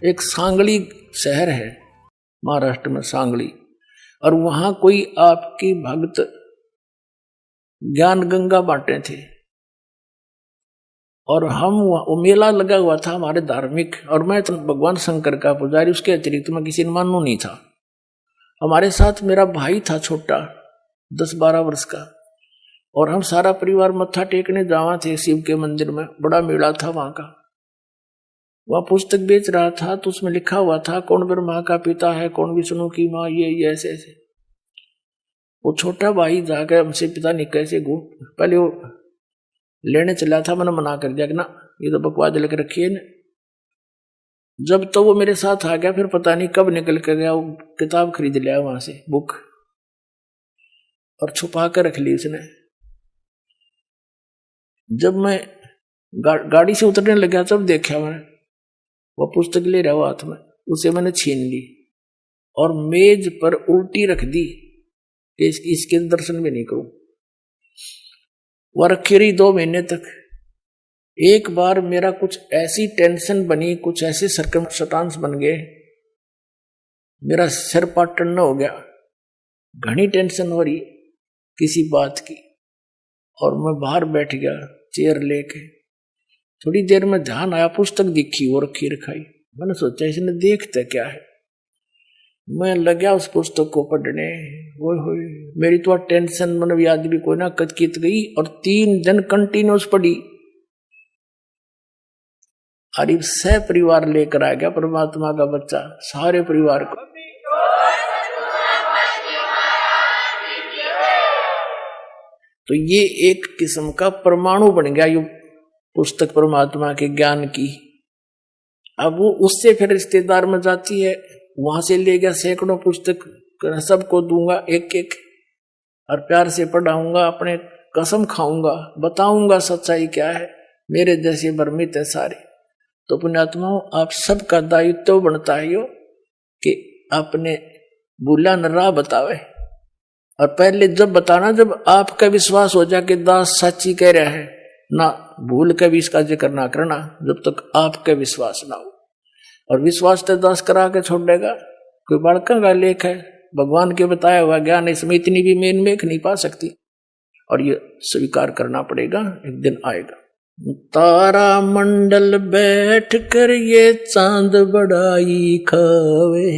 एक सांगली शहर है महाराष्ट्र में, सांगली, और वहां कोई आपकी भक्त ज्ञान गंगा बांटे थे। और हम वो मेला लगा हुआ था हमारे धार्मिक, और मैं तो भगवान शंकर का पुजारी, उसके अतिरिक्त मैं किसी ने मानू नहीं था। हमारे साथ मेरा भाई था छोटा, 10-12 वर्ष का, और हम सारा परिवार मत्था टेकने जावा थे शिव के मंदिर में। बड़ा मेला था वहां का। वह पुस्तक बेच रहा था तो उसमें लिखा हुआ था कौन ब्रह्मा का पिता है, कौन विष्णु की माँ, ये ऐसे ऐसे। वो छोटा भाई जाकर हमसे पिता नहीं कैसे पहले वो लेने चला था, मैंने मना कर दिया कि ना ये तो बकवास लेकर रखिए न। जब तो वो मेरे साथ आ गया, फिर पता नहीं कब निकल कर गया, वो किताब खरीद लिया वहां से, बुक, और छुपा कर रख ली उसने। जब मैं गाड़ी से उतरने लगा तब देखा मैंने वो पुस्तक ले रहा हाथ में, उसे मैंने छीन ली और मेज पर उल्टी रख दी कि इसके दर्शन भी नहीं करूं। वह रखी रही 2 महीने तक। एक बार मेरा कुछ ऐसी टेंशन बनी, कुछ ऐसे सर्कमस्टांस बन गए, मेरा सिर पाटन हो गया, घनी टेंशन हो रही किसी बात की, और मैं बाहर बैठ गया चेयर लेके। थोड़ी देर में ध्यान आया, पुस्तक दिखी वो रखी रखाई। मैंने सोचा इसने देखता क्या है। मैं लगा उस पुस्तक को पढ़ने। वो मेरी तो टेंशन मन याद भी कोई ना कचकित गई, और 3 दिन कंटिन्यूस पढ़ी। अरे सह परिवार लेकर आ गया परमात्मा का बच्चा, सारे परिवार को। तो ये एक किस्म का परमाणु बन गया ये पुस्तक परमात्मा के ज्ञान की। अब वो उससे फिर रिश्तेदार में जाती है, वहां से ले गया सैकड़ों पुस्तक, सबको दूंगा एक एक, और प्यार से पढ़ाऊंगा, अपने कसम खाऊंगा, बताऊंगा सच्चाई क्या है। मेरे जैसे भ्रमित है सारे। तो पुण्यात्माओं, आप सबका दायित्व बनता है यो कि अपने भूला न राह बतावे। और पहले जब बताना, जब आपका विश्वास हो जाए कि दास सच्ची कह रहा है, ना भूल के भी इसका जिक्र ना करना जब तक आपका विश्वास ना हो। और विश्वास तो दास करा के छोड़ देगा। कोई बड़का का लेख है, भगवान के बताया हुआ ज्ञान, इसमें इतनी भी मेन मेख नहीं पा सकती, और ये स्वीकार करना पड़ेगा, एक दिन आएगा। तारा मंडल बैठ कर ये चांद बड़ाई खावे,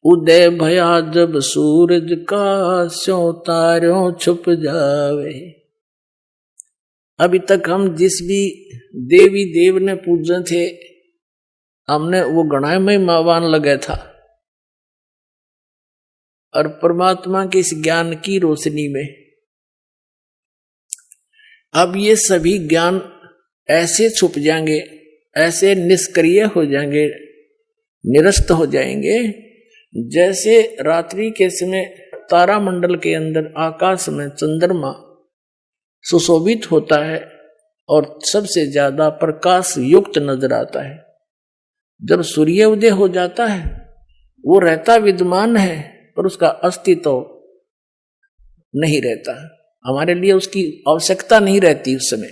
उदय भया जब सूरज का स्यों तारों छुप जावे। अभी तक हम जिस भी देवी देव ने पूजे थे, हमने वो गणाय में मावान लगा था, और परमात्मा के इस ज्ञान की रोशनी में अब ये सभी ज्ञान ऐसे छुप जाएंगे, ऐसे निष्क्रिय हो जाएंगे, निरस्त हो जाएंगे, जैसे रात्रि के समय तारा मंडल के अंदर आकाश में चंद्रमा सुशोभित होता है और सबसे ज्यादा प्रकाश युक्त नजर आता है। जब सूर्य उदय हो जाता है, वो रहता विद्यमान है पर उसका अस्तित्व नहीं रहता, हमारे लिए उसकी आवश्यकता नहीं रहती उस समय।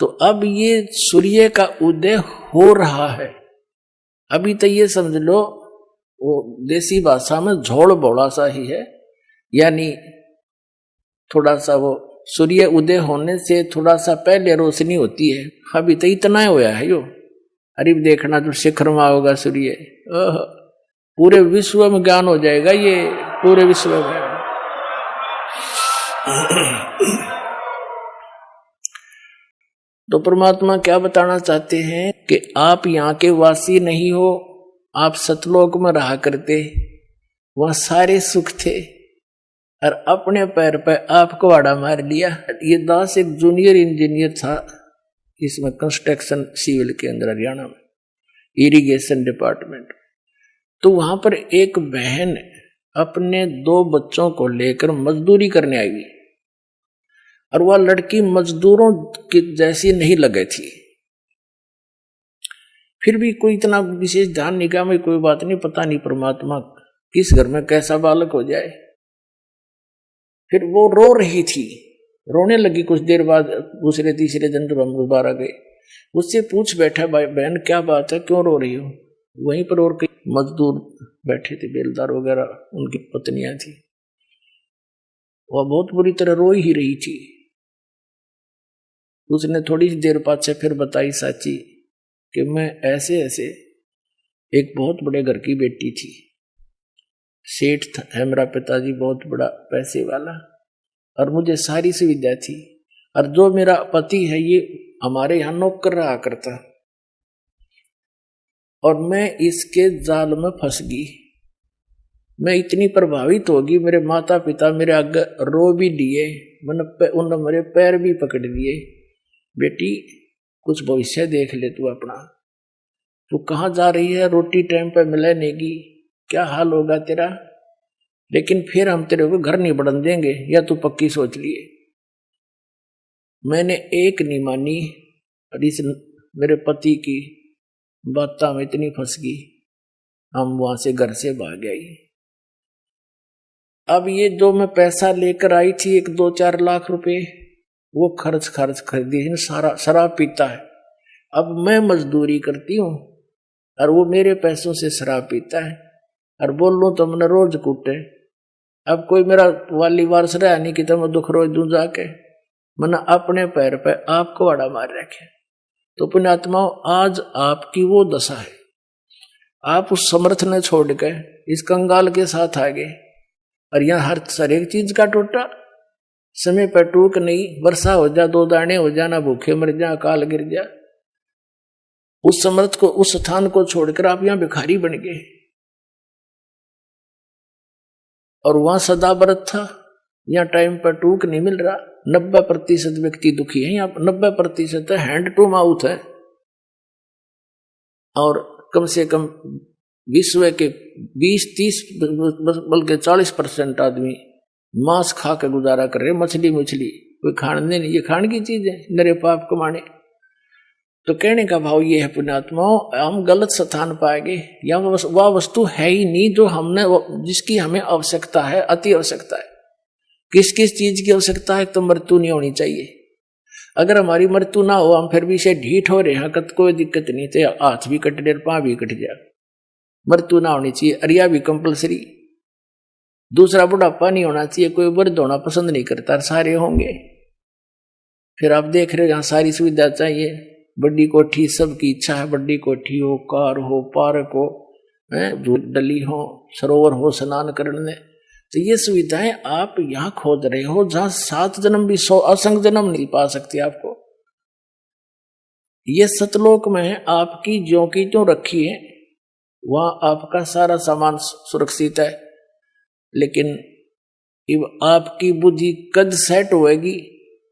तो अब ये सूर्य का उदय हो रहा है। अभी तो ये समझ लो वो देसी भाषा में झोल बोला सा ही है, यानी थोड़ा सा वो सूर्य उदय होने से थोड़ा सा पहले रोशनी होती है। अभी तो इतना ही होया है यो। अरे देखना जो शिखर में होगा सूर्य, पूरे विश्व में ज्ञान हो जाएगा, ये पूरे विश्व में। तो परमात्मा क्या बताना चाहते हैं कि आप यहाँ के वासी नहीं हो, आप सतलोक में रहा करते, वहां सारे सुख थे, और अपने पैर पर आप कुहाड़ा मार लिया। ये दास एक जूनियर इंजीनियर था इसमें, कंस्ट्रक्शन सिविल के अंदर, हरियाणा में इरिगेशन डिपार्टमेंट। तो वहां पर एक बहन अपने 2 बच्चों को लेकर मजदूरी करने आई, और वह लड़की मजदूरों की जैसी नहीं लगे थी। फिर भी कोई इतना विशेष ध्यान निगाह में, कोई बात नहीं, पता नहीं परमात्मा किस घर में कैसा बालक हो जाए। फिर वो रो रही थी, रोने लगी। कुछ देर बाद दूसरे तीसरे दिन जब हम दोबारा गए उससे पूछ बैठा, भाई बहन क्या बात है, क्यों रो रही हो? वहीं पर और कई मजदूर बैठे थे, बेलदार वगैरह, उनकी पत्नियां थी। वह बहुत बुरी तरह रो ही रही थी। उसने थोड़ी सी देर बाद से फिर बताई साची कि मैं ऐसे ऐसे एक बहुत बड़े घर की बेटी थी, सेठ है मेरा पिताजी, बहुत बड़ा पैसे वाला, और मुझे सारी सुविधा थी, और जो मेरा पति है ये हमारे यहाँ नौकर रहा करता, और मैं इसके जाल में फंस गई। मैं इतनी प्रभावित होगी, मेरे माता पिता मेरे आगे रो भी दिए, उन्होंने मेरे पैर भी पकड़ लिए, बेटी कुछ भविष्य देख ले तू अपना, तू कहाँ जा रही है, रोटी टाइम पे मिले नेगी, क्या हाल होगा तेरा, लेकिन फिर हम तेरे को घर नहीं बढ़न देंगे, या तू पक्की सोच लिए। मैंने एक नहीं मानी, और इस मेरे पति की बात में इतनी फंस गई, हम वहां से घर से भाग गए। अब ये जो मैं पैसा लेकर आई थी 1-2-4 लाख रुपए, वो खर्च कर दिए, सारा शराब पीता है। अब मैं मजदूरी करती हूँ और वो मेरे पैसों से शराब पीता है, और बोल लूं तो मैंने रोज कूटे। अब कोई मेरा वाली वारस रहा नहीं कि तो मैं दुख रोज दूं जाके, मैंने अपने पैर पे आपको अड़ा मार रखे। तो पुण्यात्माओं, आज आपकी वो दशा है, आप उस समर्थ ने छोड़ के इस कंगाल के साथ आ गए, और यहाँ हर एक चीज का टोटा, समय पर टूक नहीं, वर्षा हो जा, 2 दाने हो जा, ना भूखे मर जा, अकाल गिर जा। उस समर्थ को, उस स्थान को छोड़कर आप यहाँ भिखारी बन गए, और वहां सदा व्रत था, यहाँ टाइम पर टूक नहीं मिल रहा। 90% व्यक्ति दुखी है, यहाँ 90% हैंड टू माउथ है, और कम से कम विश्व के 20-30 बल्कि 40% आदमी मांस खा के गुजारा कर रहे, मछली कोई खाने नहीं, ये खाने की चीज है, नरे पाप कमाने। तो कहने का भाव ये है पुण्यात्माओं, हम गलत स्थान पाएंगे, या वह वस्तु है ही नहीं जो हमने, जिसकी हमें आवश्यकता है, अति आवश्यकता है। किस किस चीज की आवश्यकता है? तो मृत्यु नहीं होनी चाहिए। अगर हमारी मृत्यु ना हो, हम फिर भी से ढीठ हो रहे हैं, कोई दिक्कत नहीं, तो हाथ भी कट जाए, पांव भी कट जाए, मृत्यु ना होनी चाहिए। अरिया भी कंपलसरी। दूसरा, बुढ़ापा नहीं होना चाहिए, कोई वृद्ध होना पसंद नहीं करता, सारे होंगे। फिर आप देख रहे हो जहां सारी सुविधा चाहिए, बड़ी कोठी, सबकी इच्छा है बड़ी कोठी हो, कार हो, पार्क हो, डली हो, सरोवर हो स्नान करने, तो ये सुविधाएं आप यहाँ खोज रहे हो जहां 7 जन्म भी 100 असंख्य जन्म नहीं पा सकती आपको। ये सतलोक में आपकी ज्यों की त्यों रखी है, वहां आपका सारा सामान सुरक्षित है, लेकिन आपकी बुद्धि कद सेट होएगी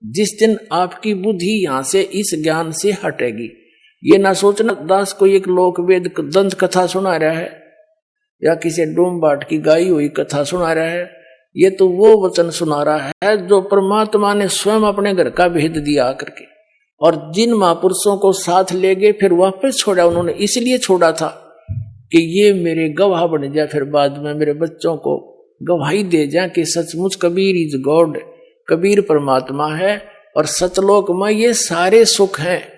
जिस दिन आपकी बुद्धि यहां से इस ज्ञान से हटेगी। ये ना सोचना दास को एक लोक वेद दंत कथा सुना रहा है, या किसी डोम बाट की गाई हुई कथा सुना रहा है, ये तो वो वचन सुना रहा है जो परमात्मा ने स्वयं अपने घर का भेद दिया करके, और जिन महापुरुषों को साथ ले गए फिर वापस छोड़ा, उन्होंने इसलिए छोड़ा था कि ये मेरे गवाह बन जाए, फिर बाद में मेरे बच्चों को गवाही दे जाए कि सचमुच कबीर इज गॉड, कबीर परमात्मा है, और सतलोक में ये सारे सुख हैं।